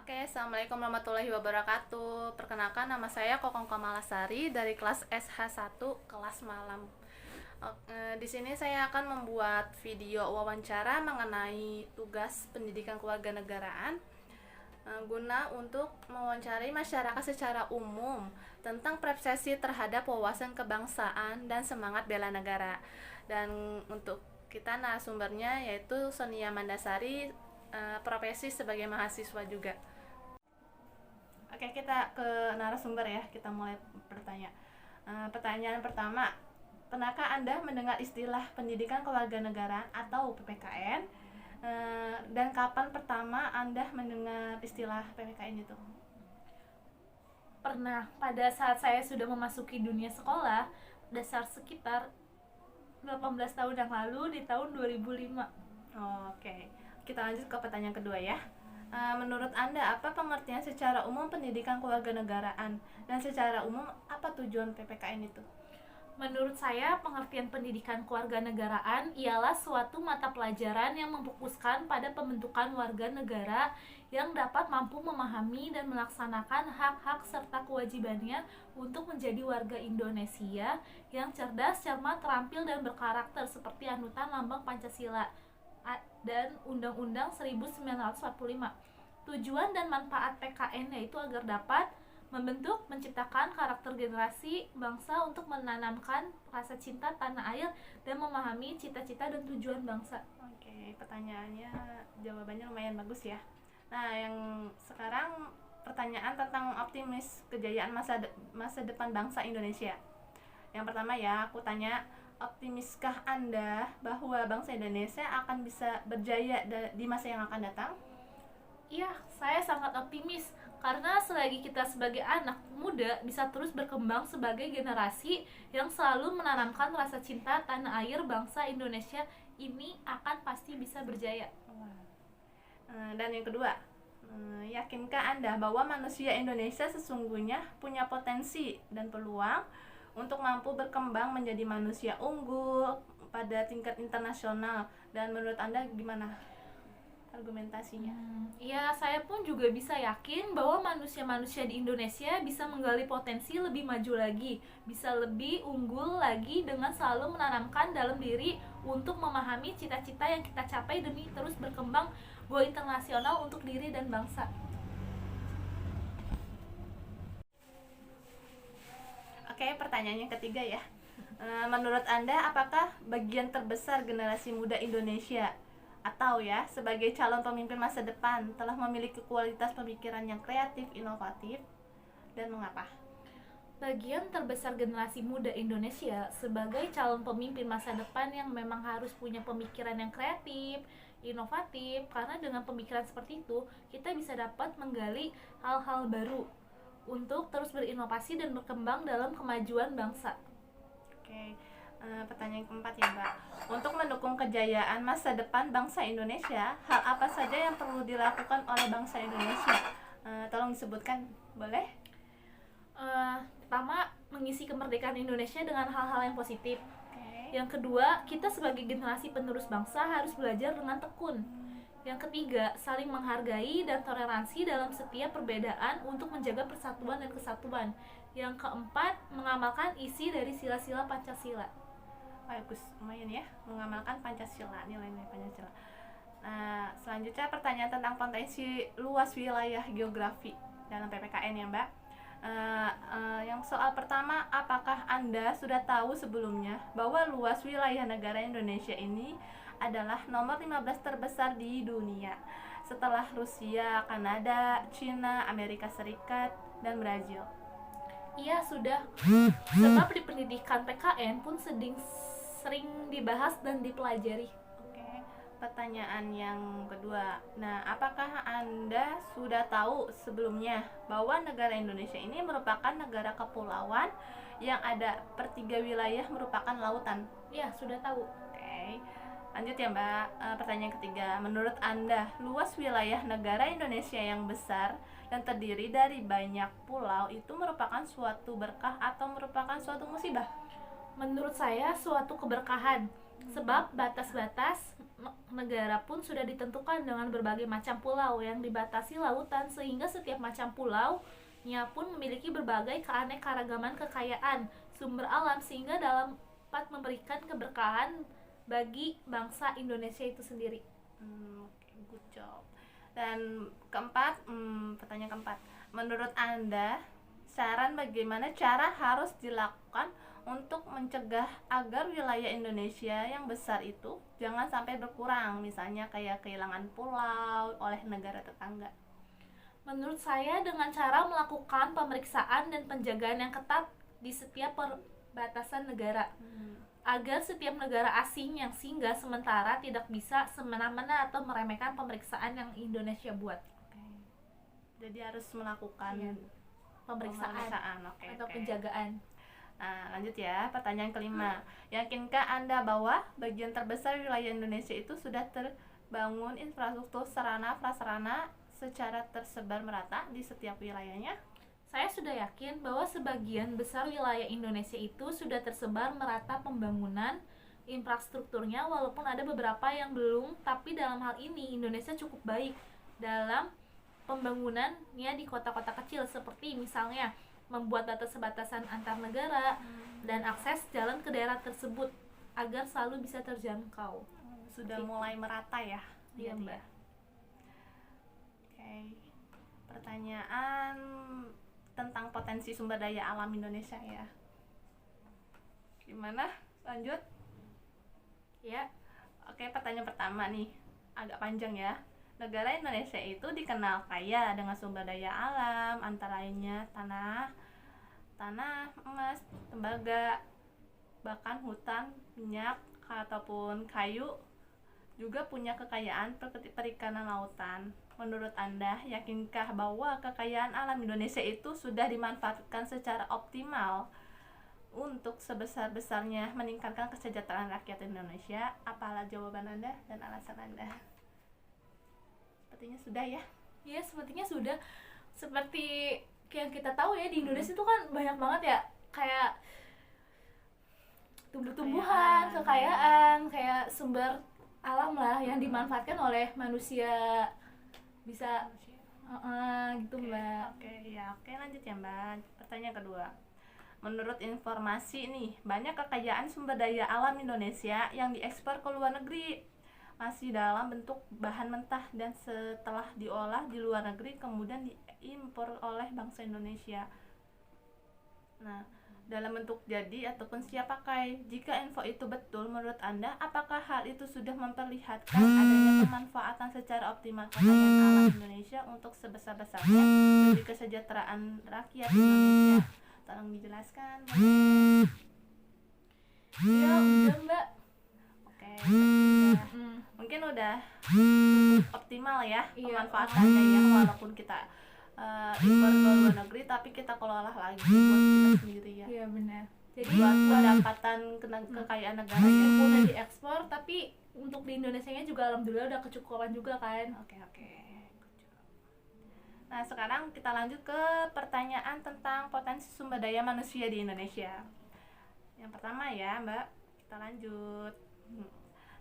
Oke, Assalamualaikum warahmatullahi wabarakatuh. Perkenalkan, nama saya Kokong Kamalasari dari kelas SH1 kelas malam. Di sini saya akan membuat video wawancara mengenai tugas pendidikan kewarganegaraan guna untuk mewawancari masyarakat secara umum tentang persepsi terhadap wawasan kebangsaan dan semangat bela negara. Dan untuk kita narasumbernya yaitu Sonia Mandasari, profesi sebagai mahasiswa juga. Oke, kita ke narasumber ya. Kita mulai bertanya. Pertanyaan pertama, pernahkah Anda mendengar istilah pendidikan kewarganegaraan atau PPKN? Dan kapan pertama Anda mendengar istilah PPKN itu? Pernah, pada saat saya sudah memasuki dunia sekolah, dasar sekitar 18 tahun yang lalu di tahun 2005. Oke, kita lanjut ke pertanyaan kedua ya. Menurut Anda, apa pengertian secara umum pendidikan kewarganegaraan? Dan secara umum, apa tujuan PPKN itu? Menurut saya, pengertian pendidikan kewarganegaraan ialah suatu mata pelajaran yang memfokuskan pada pembentukan warga negara yang dapat mampu memahami dan melaksanakan hak-hak serta kewajibannya untuk menjadi warga Indonesia yang cerdas, cermat, terampil, dan berkarakter seperti anutan lambang Pancasila dan Undang-Undang 1945. Tujuan dan manfaat PKN yaitu agar dapat membentuk, menciptakan karakter generasi bangsa untuk menanamkan rasa cinta tanah air dan memahami cita-cita dan tujuan bangsa. Oke, pertanyaannya, jawabannya lumayan bagus ya. Nah, yang sekarang pertanyaan tentang optimis kejayaan masa depan bangsa Indonesia. Yang pertama ya, aku tanya, optimiskah Anda bahwa bangsa Indonesia akan bisa berjaya di masa yang akan datang? Iya, saya sangat optimis karena selagi kita sebagai anak muda bisa terus berkembang sebagai generasi yang selalu menanamkan rasa cinta tanah air bangsa Indonesia ini akan pasti bisa berjaya. Dan yang kedua, yakinkah Anda bahwa manusia Indonesia sesungguhnya punya potensi dan peluang untuk mampu berkembang menjadi manusia unggul pada tingkat internasional? Dan menurut Anda gimana argumentasinya? Ya, saya pun juga bisa yakin bahwa manusia-manusia di Indonesia bisa menggali potensi lebih maju lagi, bisa lebih unggul lagi dengan selalu menanamkan dalam diri untuk memahami cita-cita yang kita capai demi terus berkembang go internasional untuk diri dan bangsa. Oke, pertanyaan yang ketiga ya. Menurut Anda, apakah bagian terbesar generasi muda Indonesia atau ya sebagai calon pemimpin masa depan telah memiliki kualitas pemikiran yang kreatif, inovatif, dan mengapa? Bagian terbesar generasi muda Indonesia sebagai calon pemimpin masa depan yang memang harus punya pemikiran yang kreatif, inovatif, karena dengan pemikiran seperti itu kita bisa dapat menggali hal-hal baru untuk terus berinovasi dan berkembang dalam kemajuan bangsa. Oke, pertanyaan keempat ya Mbak. Untuk mendukung kejayaan masa depan bangsa Indonesia, hal apa saja yang perlu dilakukan oleh bangsa Indonesia? Tolong disebutkan, boleh? Pertama, mengisi kemerdekaan Indonesia dengan hal-hal yang positif. Oke. Yang kedua, kita sebagai generasi penerus bangsa harus belajar dengan tekun. Yang ketiga, saling menghargai dan toleransi dalam setiap perbedaan untuk menjaga persatuan dan kesatuan. Yang keempat, mengamalkan isi dari sila-sila Pancasila. Bagus, lumayan ya, mengamalkan Pancasila, nilai-nilai Pancasila. Nah, selanjutnya pertanyaan tentang potensi luas wilayah geografi dalam PPKN ya Mbak. Yang soal pertama, apakah Anda sudah tahu sebelumnya bahwa luas wilayah negara Indonesia ini adalah nomor 15 terbesar di dunia setelah Rusia, Kanada, Cina, Amerika Serikat, dan Brazil? Iya, sudah. Sebab di pendidikan PKN pun sering dibahas dan dipelajari. Oke, pertanyaan yang kedua. Nah, apakah Anda sudah tahu sebelumnya bahwa negara Indonesia ini merupakan negara kepulauan yang ada pertiga wilayah merupakan lautan? Iya, sudah tahu. Oke, lanjut ya Mbak. Pertanyaan ketiga, menurut Anda luas wilayah negara Indonesia yang besar dan terdiri dari banyak pulau itu merupakan suatu berkah atau merupakan suatu musibah? Menurut saya suatu keberkahan, sebab batas-batas negara pun sudah ditentukan dengan berbagai macam pulau yang dibatasi lautan, sehingga setiap macam pulaunya pun memiliki berbagai keanekaragaman kekayaan sumber alam, sehingga dapat memberikan keberkahan bagi bangsa Indonesia itu sendiri. Oke, good job. Dan keempat, pertanyaan keempat, menurut Anda saran bagaimana cara harus dilakukan untuk mencegah agar wilayah Indonesia yang besar itu jangan sampai berkurang, misalnya kayak kehilangan pulau oleh negara tetangga? Menurut saya dengan cara melakukan pemeriksaan dan penjagaan yang ketat di setiap perbatasan negara, agar setiap negara asing yang singgah sementara tidak bisa semena-mena atau meremehkan pemeriksaan yang Indonesia buat. Oke. Jadi harus melakukan Pemeriksaan Oke, atau oke. penjagaan. Nah, lanjut ya, pertanyaan kelima. Yakinkah Anda bahwa bagian terbesar wilayah Indonesia itu sudah terbangun infrastruktur sarana prasarana secara tersebar merata di setiap wilayahnya? Saya sudah yakin bahwa sebagian besar wilayah Indonesia itu sudah tersebar merata pembangunan infrastrukturnya, walaupun ada beberapa yang belum, tapi dalam hal ini Indonesia cukup baik dalam pembangunannya di kota-kota kecil, seperti misalnya membuat batasan antar negara dan akses jalan ke daerah tersebut agar selalu bisa terjangkau. Sudah mulai merata ya? Iya, Jadi Mbak. Oke. Pertanyaan tentang potensi sumber daya alam Indonesia ya. Gimana? Lanjut? Ya, Oke, pertanyaan pertama nih, agak panjang ya. Negara Indonesia itu dikenal kaya dengan sumber daya alam, antara lainnya tanah, emas, tembaga, bahkan hutan, minyak, ataupun kayu, juga punya kekayaan perikanan lautan. Menurut Anda, yakinkah bahwa kekayaan alam Indonesia itu sudah dimanfaatkan secara optimal untuk sebesar-besarnya meningkatkan kesejahteraan rakyat Indonesia? Apalah jawaban Anda dan alasan Anda? Sepertinya sudah ya. ya sepertinya sudah. Seperti yang kita tahu ya, di Indonesia itu kan banyak banget ya, kayak tumbuh-tumbuhan, kekayaan, kayak sumber alam lah yang dimanfaatkan oleh manusia. Bisa gitu, Mbak. Oke, lanjut ya Mbak. Pertanyaan kedua. Menurut informasi nih, banyak kekayaan sumber daya alam Indonesia yang diekspor ke luar negeri masih dalam bentuk bahan mentah, dan setelah diolah di luar negeri kemudian diimpor oleh bangsa Indonesia. Nah, dalam bentuk jadi ataupun siap pakai. Jika info itu betul, menurut Anda, apakah hal itu sudah memperlihatkan adanya pemanfaatan secara optimal kekayaan alam Indonesia untuk sebesar-besarnya demi kesejahteraan rakyat Indonesia? Tolong dijelaskan. Ya udah, Mbak. Oke, sudah. Mungkin udah optimal ya pemanfaatannya ya, walaupun kita impor ke luar negeri tapi kita kelola lagi buat kita sendiri ya. Iya, benar. Jadi Buat pendapatan kekayaan negara ya. meskipun udah diekspor, tapi untuk di Indonesianya juga alhamdulillah udah kecukupan juga kan. Oke. Nah, sekarang kita lanjut ke pertanyaan tentang potensi sumber daya manusia di Indonesia. Yang pertama ya, Mbak, kita lanjut.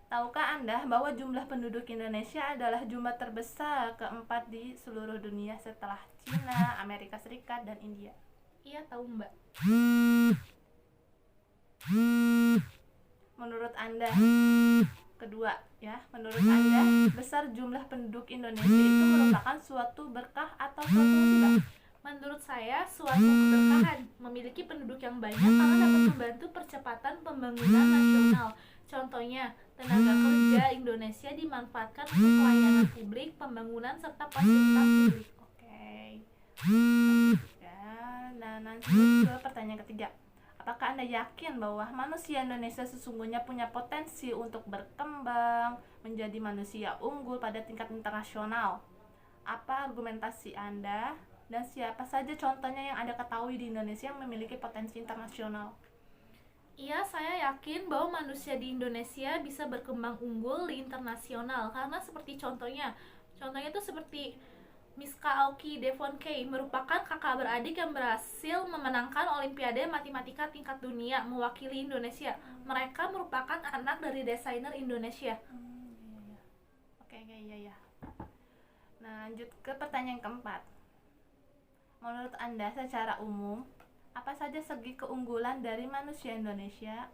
Tahukah Anda bahwa jumlah penduduk Indonesia adalah jumlah terbesar keempat di seluruh dunia setelah Cina, Amerika Serikat, dan India? Iya, tahu, Mbak. Menurut Anda, kedua ya, menurut Anda besar jumlah penduduk Indonesia itu merupakan suatu berkah atau suatu musibah? Menurut saya suatu keberkahan memiliki penduduk yang banyak karena dapat membantu percepatan pembangunan nasional. Contohnya, tenaga kerja Indonesia dimanfaatkan untuk pelayanan publik, pembangunan, serta fasilitas publik. Oke. Ya, nah nanti ke pertanyaan ketiga. Apakah Anda yakin bahwa manusia Indonesia sesungguhnya punya potensi untuk berkembang menjadi manusia unggul pada tingkat internasional? Apa argumentasi Anda, dan siapa saja contohnya yang Anda ketahui di Indonesia yang memiliki potensi internasional? Iya, saya yakin bahwa manusia di Indonesia bisa berkembang unggul di internasional karena seperti contohnya itu seperti Miska Aoki Devon Kay merupakan kakak beradik yang berhasil memenangkan Olimpiade Matematika tingkat dunia mewakili Indonesia. Mereka merupakan anak dari desainer Indonesia. iya ya. Nah, lanjut ke pertanyaan keempat. Menurut Anda secara umum, apa saja segi keunggulan dari manusia Indonesia?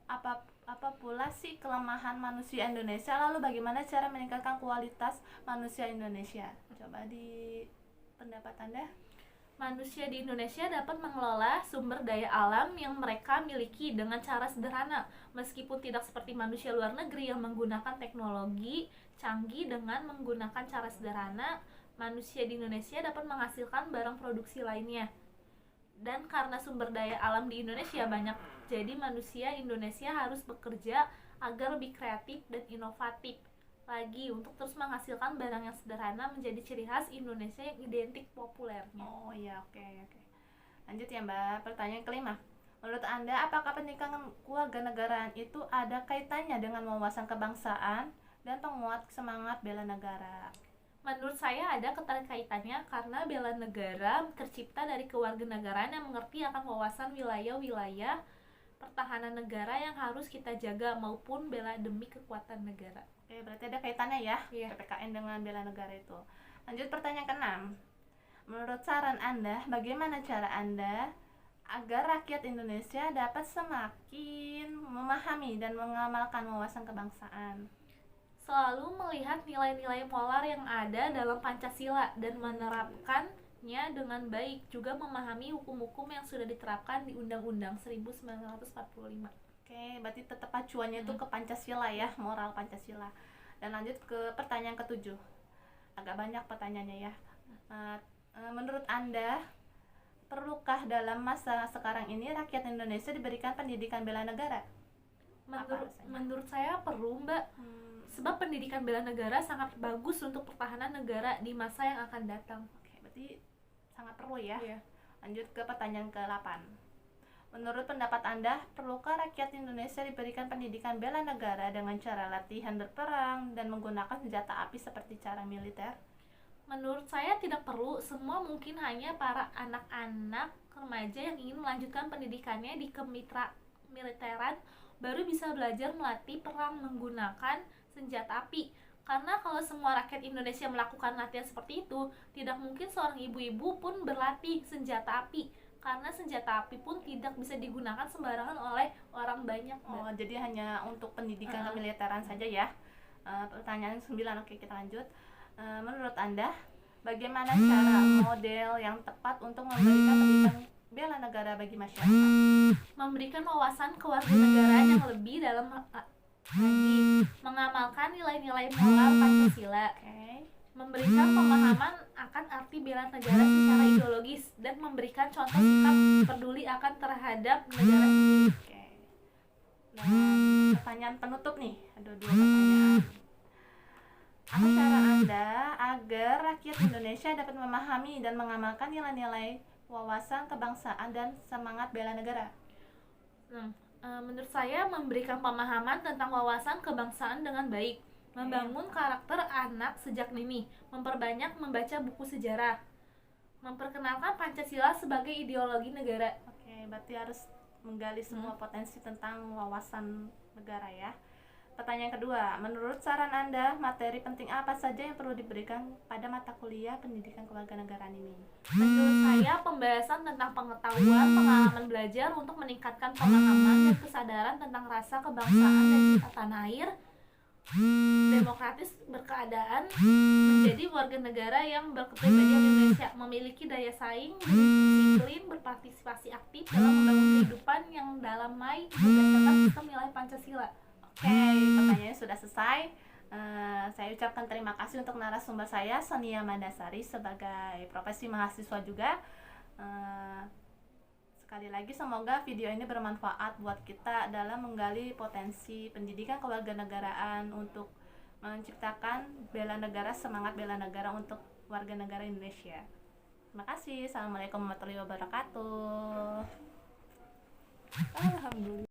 Apa pula sih kelemahan manusia Indonesia? Lalu bagaimana cara meningkatkan kualitas manusia Indonesia? Coba di pendapat Anda. Manusia di Indonesia dapat mengelola sumber daya alam yang mereka miliki dengan cara sederhana, meskipun tidak seperti manusia luar negeri yang menggunakan teknologi canggih. Dengan menggunakan cara sederhana, manusia di Indonesia dapat menghasilkan barang produksi lainnya. Dan karena sumber daya alam di Indonesia banyak, jadi manusia Indonesia harus bekerja agar lebih kreatif dan inovatif lagi untuk terus menghasilkan barang yang sederhana menjadi ciri khas Indonesia yang identik populernya. Oh iya, oke. Lanjut ya Mbak, pertanyaan kelima. Menurut Anda, apakah pendidikan kewarganegaraan itu ada kaitannya dengan wawasan kebangsaan dan penguat semangat bela negara? Menurut saya ada keterkaitannya karena bela negara tercipta dari kewarganegaraan yang mengerti akan wawasan wilayah-wilayah pertahanan negara yang harus kita jaga maupun bela demi kekuatan negara. Oke, berarti ada kaitannya ya, Iya. PPKN dengan bela negara itu. Lanjut pertanyaan ke-6. Menurut saran Anda, bagaimana cara Anda agar rakyat Indonesia dapat semakin memahami dan mengamalkan wawasan kebangsaan? Selalu melihat nilai-nilai polar yang ada dalam Pancasila dan menerapkannya dengan baik, juga memahami hukum-hukum yang sudah diterapkan di Undang-Undang 1945. Oke, berarti tetap acuannya itu ke Pancasila ya, moral Pancasila. Dan lanjut ke pertanyaan ke-7. Agak banyak pertanyaannya ya. Menurut Anda, perlukah dalam masa sekarang ini rakyat Indonesia diberikan pendidikan bela negara? Menurut saya perlu, Mbak. Sebab pendidikan bela negara sangat bagus untuk pertahanan negara di masa yang akan datang. Oke, berarti sangat perlu ya. Iya. Lanjut ke pertanyaan ke-8. Menurut pendapat Anda, perlukah rakyat Indonesia diberikan pendidikan bela negara dengan cara latihan berperang dan menggunakan senjata api seperti cara militer? Menurut saya tidak perlu. Semua mungkin hanya para anak-anak remaja yang ingin melanjutkan pendidikannya di kemiliteran baru bisa belajar melatih perang menggunakan senjata api. Karena kalau semua rakyat Indonesia melakukan latihan seperti itu, tidak mungkin seorang ibu-ibu pun berlatih senjata api, karena senjata api pun tidak bisa digunakan sembarangan oleh orang banyak. Oh, jadi hanya untuk pendidikan kemiliteran saja ya. Pertanyaan 9, oke kita lanjut. Menurut Anda, bagaimana cara model yang tepat untuk memberikan pendidikan bela negara bagi masyarakat? Memberikan wawasan kewarganegaraan yang lebih dalam lagi, mengamalkan nilai-nilai moral Pancasila, memberikan pemahaman akan arti bela negara secara ideologis, dan memberikan contoh sikap peduli akan terhadap negara sendiri. Dan pertanyaan penutup nih, ada 2 pertanyaan. Apa cara Anda agar rakyat Indonesia dapat memahami dan mengamalkan nilai-nilai wawasan kebangsaan dan semangat bela negara? Menurut saya memberikan pemahaman tentang wawasan kebangsaan dengan baik, membangun karakter anak sejak dini, memperbanyak membaca buku sejarah, memperkenalkan Pancasila sebagai ideologi negara. Oke, berarti harus menggali semua potensi tentang wawasan negara ya. Pertanyaan kedua, menurut saran Anda, materi penting apa saja yang perlu diberikan pada mata kuliah pendidikan kewarganegaraan ini? Menurut saya, pembahasan tentang pengetahuan, pengalaman belajar untuk meningkatkan pemahaman dan kesadaran tentang rasa kebangsaan dan cinta tanah air, demokratis berkeadaan, menjadi warga negara yang berkepribadian Indonesia, memiliki daya saing, berdisiplin, berpartisipasi aktif dalam membangun kehidupan yang damai berdasarkan sistem nilai Pancasila. Oke, pertanyaannya sudah selesai. Saya ucapkan terima kasih untuk narasumber saya, Sonia Mandasari, sebagai profesi mahasiswa juga. Sekali lagi semoga video ini bermanfaat buat kita dalam menggali potensi pendidikan kewarganegaraan untuk menciptakan bela negara, semangat bela negara untuk warga negara Indonesia. Terima kasih. Assalamualaikum warahmatullahi wabarakatuh. Alhamdulillah.